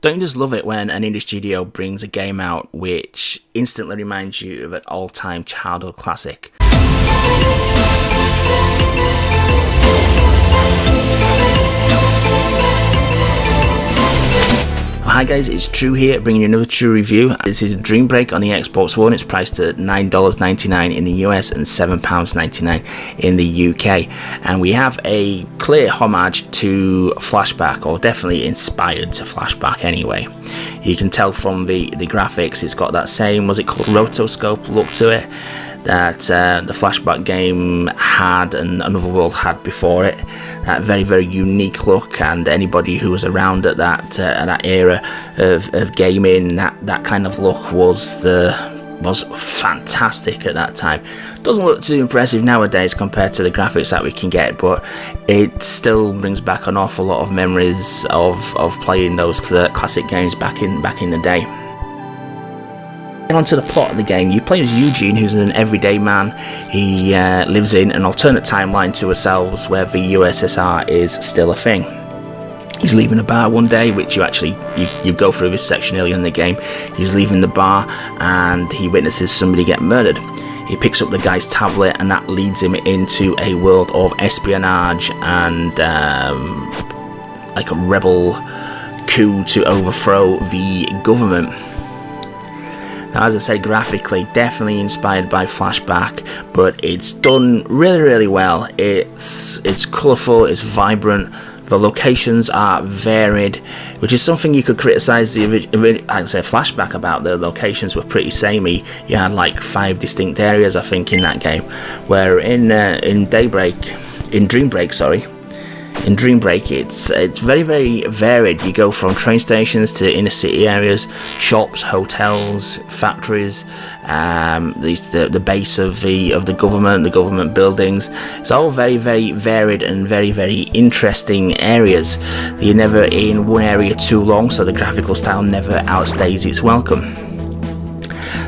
Don't you just love it when an indie studio brings a game out which instantly reminds you of an all-time childhood classic? Hi guys, it's True here, bringing you another True review. This is Dream Break on the Xbox One. It's priced at $9.99 in the US and £7.99 in the UK. And we have a clear homage to Flashback, or definitely inspired to Flashback anyway. You can tell from the graphics, it's got that same, was it called rotoscope look to it, that the Flashback game had and Another World had before it. That very, very unique look, and anybody who was around at that era of gaming, that kind of look was fantastic at that time. Doesn't look too impressive nowadays compared to the graphics that we can get, but it still brings back an awful lot of memories of playing those classic games back in the day. Onto the plot of the game, you play as Eugene, who's an everyday man. He lives in an alternate timeline to ourselves where the USSR is still a thing. He's leaving a bar one day, which you go through this section early in the game. He's leaving the bar and he witnesses somebody get murdered. He picks up the guy's tablet and that leads him into a world of espionage and like a rebel coup to overthrow the government. Now, as I said, graphically, definitely inspired by Flashback, but it's done really, really well. It's colourful, it's vibrant, the locations are varied, which is something you could criticise Flashback about. The locations were pretty samey. You had like 5 distinct areas, I think, in that game, where in Dream Break, it's very, very varied. You go from train stations to inner city areas, shops, hotels, factories, the base of the government buildings. It's all very, very varied and very, very interesting areas. You're never in one area too long, so the graphical style never outstays its welcome.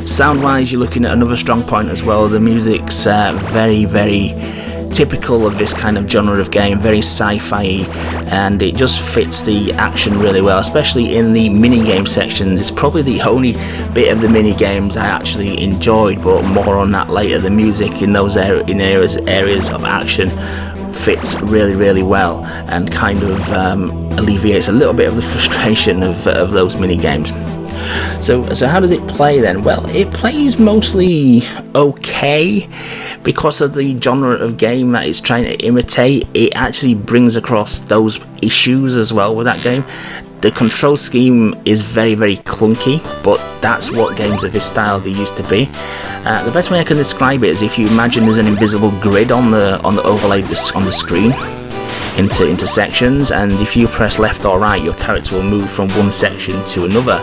Sound-wise, you're looking at another strong point as well. The music's very, very typical of this kind of genre of game, very sci-fi, and it just fits the action really well, especially in the minigame sections. It's probably the only bit of the minigames I actually enjoyed, but more on that later. The music in those areas of action fits really, really well and kind of alleviates a little bit of the frustration of those minigames. So how does it play then? Well, it plays mostly okay because of the genre of game that it's trying to imitate. It actually brings across those issues as well with that game. The control scheme is very, very clunky, but that's what games of this style they used to be. The best way I can describe it is if you imagine there's an invisible grid on the overlay on the screen into sections, and if you press left or right, your character will move from one section to another.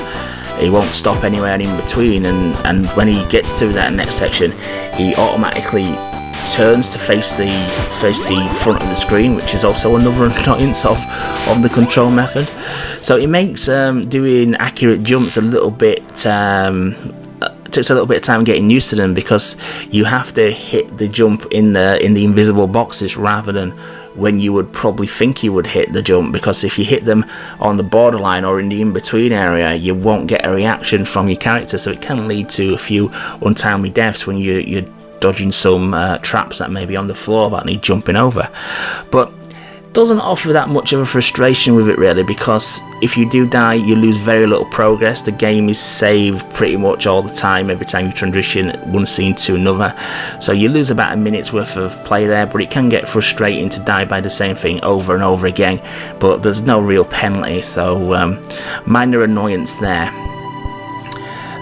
He won't stop anywhere in between, and when he gets to that next section, he automatically turns to face the front of the screen, which is also another annoyance of the control method. So it makes doing accurate jumps a little bit takes a little bit of time getting used to them, because you have to hit the jump in the invisible boxes rather than when you would probably think you would hit the jump, because if you hit them on the borderline or in the in-between area, you won't get a reaction from your character, so it can lead to a few untimely deaths when you're dodging some traps that may be on the floor that need jumping over. But doesn't offer that much of a frustration with it really, because if you do die, you lose very little progress. The game is saved pretty much all the time every time you transition one scene to another, so you lose about a minute's worth of play there, but it can get frustrating to die by the same thing over and over again, but there's no real penalty, so minor annoyance there.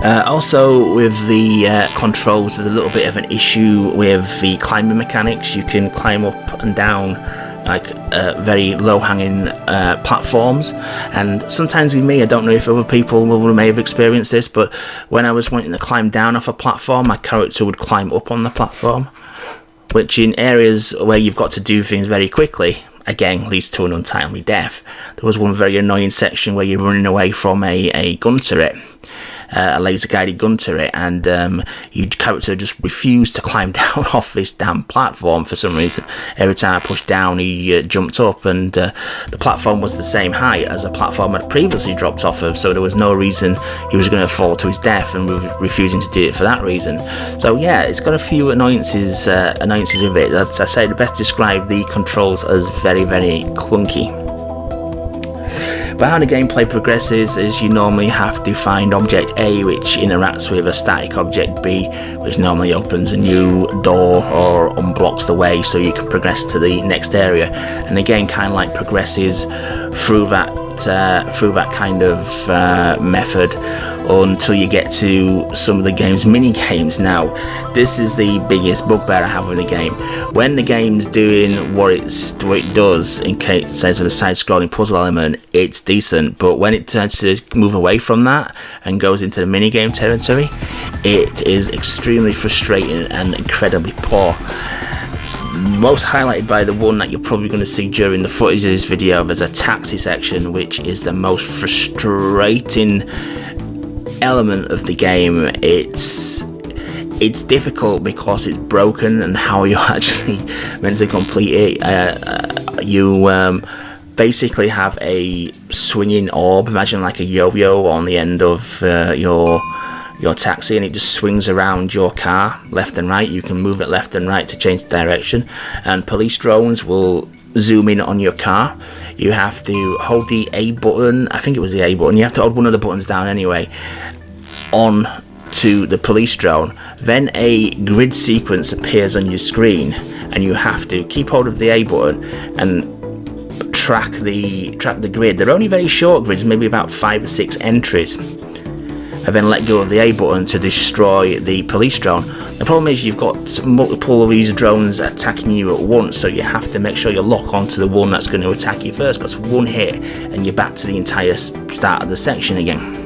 Also with the controls, there's a little bit of an issue with the climbing mechanics. You can climb up and down like very low-hanging platforms, and sometimes with me, I don't know if other people may have experienced this, but when I was wanting to climb down off a platform, my character would climb up on the platform, which in areas where you've got to do things very quickly, again, leads to an untimely death. There was one very annoying section where you're running away from a gun turret, a laser guided gun to it, and your character just refused to climb down off this damn platform for some reason. Every time I pushed down, he jumped up, and the platform was the same height as a platform I'd previously dropped off of, so there was no reason he was going to fall to his death, and we were refusing to do it for that reason. So yeah, it's got a few annoyances with it. As I say, the best describe the controls as very, very clunky. But how the gameplay progresses is you normally have to find object A, which interacts with a static object B, which normally opens a new door or unblocks the way so you can progress to the next area. And the game kind of like progresses through that kind of method until you get to some of the game's mini games. Now, this is the biggest bugbear I have with the game. When the game's doing what it does, in case it says with a side-scrolling puzzle element, it's decent. But when it turns to move away from that and goes into the mini game territory, it is extremely frustrating and incredibly poor. Most highlighted by the one that you're probably going to see during the footage of this video. There's a taxi section, which is the most frustrating element of the game. It's difficult because it's broken, and how you're actually meant to complete it. You basically have a swinging orb, imagine like a yo-yo on the end of your taxi, and it just swings around your car left and right. You can move it left and right to change the direction, and police drones will zoom in on your car. You have to hold the A button, I think it was the A button, you have to hold one of the buttons down anyway, on to the police drone. Then a grid sequence appears on your screen, and you have to keep hold of the A button and track the grid. They're only very short grids, maybe about 5 or 6 entries, and then let go of the A button to destroy the police drone. The problem is you've got multiple of these drones attacking you at once, so you have to make sure you lock onto the one that's going to attack you first, because one hit and you're back to the entire start of the section again.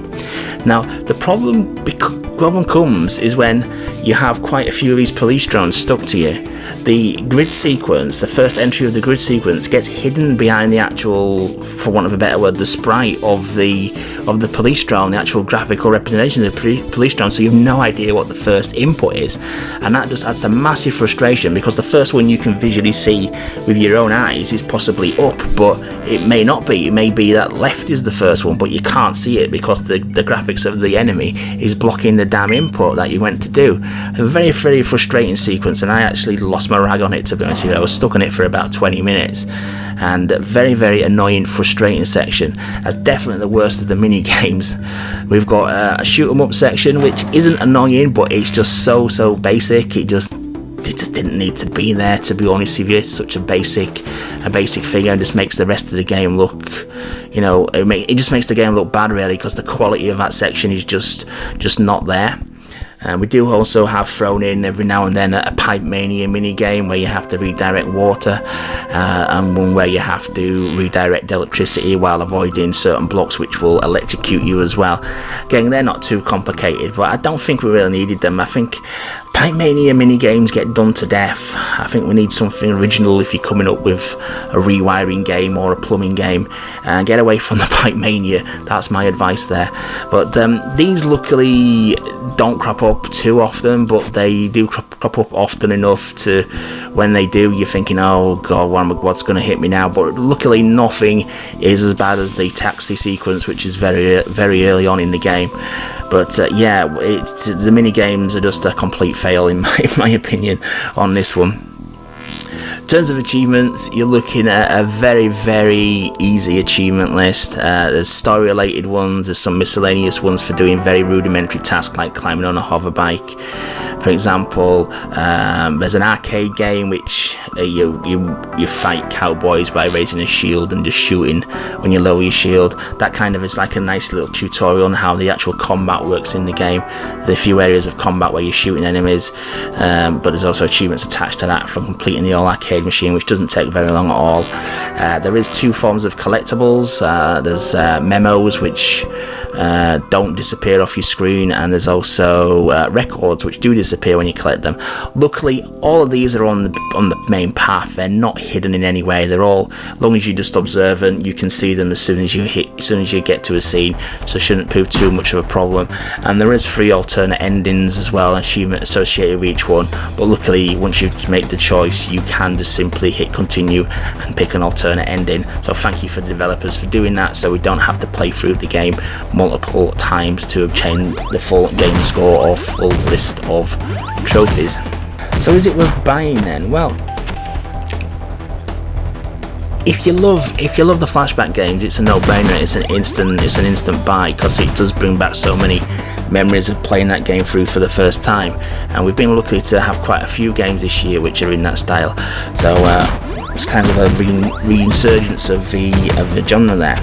Now, the problem comes is when you have quite a few of these police drones stuck to you. The grid sequence, the first entry of the grid sequence, gets hidden behind the actual, for want of a better word, the sprite of the police drone, the actual graphical representation of the police drone, so you have no idea what the first input is. And that just adds to massive frustration, because the first one you can visually see with your own eyes is possibly up, but it may not be. It may be that left is the first one, but you can't see it because the graphics of the enemy is blocking the damn input that you went to do. A very, very frustrating sequence, and I actually lost my rag on it, to be honest with you. I was stuck on it for about 20 minutes, and a very, very annoying, frustrating section. That's definitely the worst of the mini games. We've got a shoot 'em up section, which isn't annoying, but it's just so basic. It just didn't need to be there, to be honest with you. It's such a basic figure, and just makes the rest of the game look, it just makes the game look bad, really, because the quality of that section is just not there. We do also have thrown in every now and then a pipe mania mini game where you have to redirect water, and one where you have to redirect electricity while avoiding certain blocks which will electrocute you as well. Again, they're not too complicated, but I don't think we really needed them. I think pipe mania mini games get done to death. I think we need something original if you're coming up with a rewiring game or a plumbing game, and get away from the pipe mania. That's my advice there. But these luckily don't crop up too often, but they do crop up often enough to, when they do, you're thinking, oh god, what's going to hit me now? But luckily nothing is as bad as the taxi sequence, which is very, very early on in the game. But the mini games are just a complete fail in my opinion on this one. In terms of achievements, you're looking at a very, very easy achievement list. There's story related ones, there's some miscellaneous ones for doing very rudimentary tasks like climbing on a hover bike. For example, there's an arcade game which you fight cowboys by raising a shield and just shooting when you lower your shield. That kind of is like a nice little tutorial on how the actual combat works in the game. There are a few areas of combat where you're shooting enemies, but there's also achievements attached to that from completing the all arcade machine, which doesn't take very long at all. There is 2 forms of collectibles. There's memos, which don't disappear off your screen, and there's also records which do disappear when you collect them. Luckily, all of these are on the main path. They're not hidden in any way. They're all, as long as you're just observant, you can see them as soon as you get to a scene, so it shouldn't prove too much of a problem. And there is 3 alternate endings as well, achievement associated with each one, but luckily once you make the choice, you can just simply hit continue and pick an alternate ending. So thank you for the developers for doing that, so we don't have to play through the game multiple times to obtain the full game score or full list of trophies. So is it worth buying then? Well, if you love the flashback games, it's a no-brainer. It's an instant buy, because it does bring back so many memories of playing that game through for the first time, and we've been lucky to have quite a few games this year which are in that style. So it's kind of a resurgence of the genre there.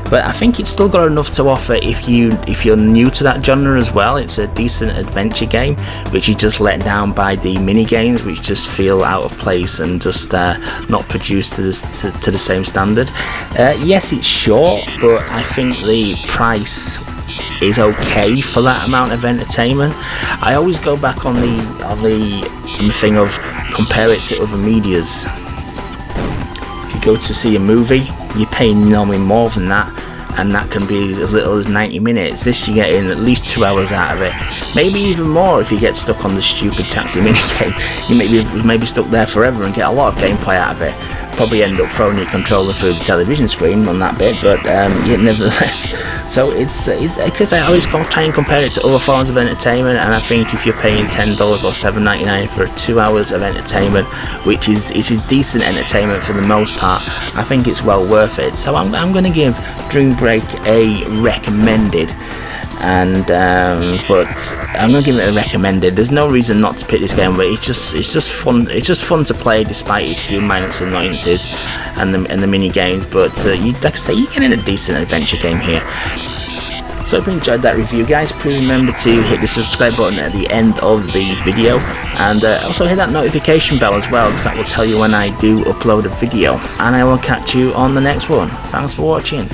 But I think it's still got enough to offer if you're new to that genre as well. It's a decent adventure game, which is just let down by the mini games, which just feel out of place and just not produced to the same standard. Yes, it's short, but I think the price is okay for that amount of entertainment. I always go back on the thing of compare it to other medias. If you go to see a movie, you're paying normally more than that, and that can be as little as 90 minutes. This, you get in at least 2 hours out of it, maybe even more if you get stuck on the stupid taxi minigame. You may be stuck there forever and get a lot of gameplay out of it. Probably end up throwing your controller through the television screen on that bit, but nevertheless. So it's because I always try and compare it to other forms of entertainment, and I think if you're paying $10 or $7.99 for 2 hours of entertainment, which is decent entertainment for the most part, I think it's well worth it. So I'm going to give Dream Break a recommended. And but I'm gonna give it a recommended. There's no reason not to pick this game, but it's just fun. It's just fun to play despite its few minor annoyances and the mini games. But like I say, you're getting a decent adventure game here. So if you enjoyed that review, guys, please remember to hit the subscribe button at the end of the video, and also hit that notification bell as well, because that will tell you when I do upload a video. And I will catch you on the next one. Thanks for watching.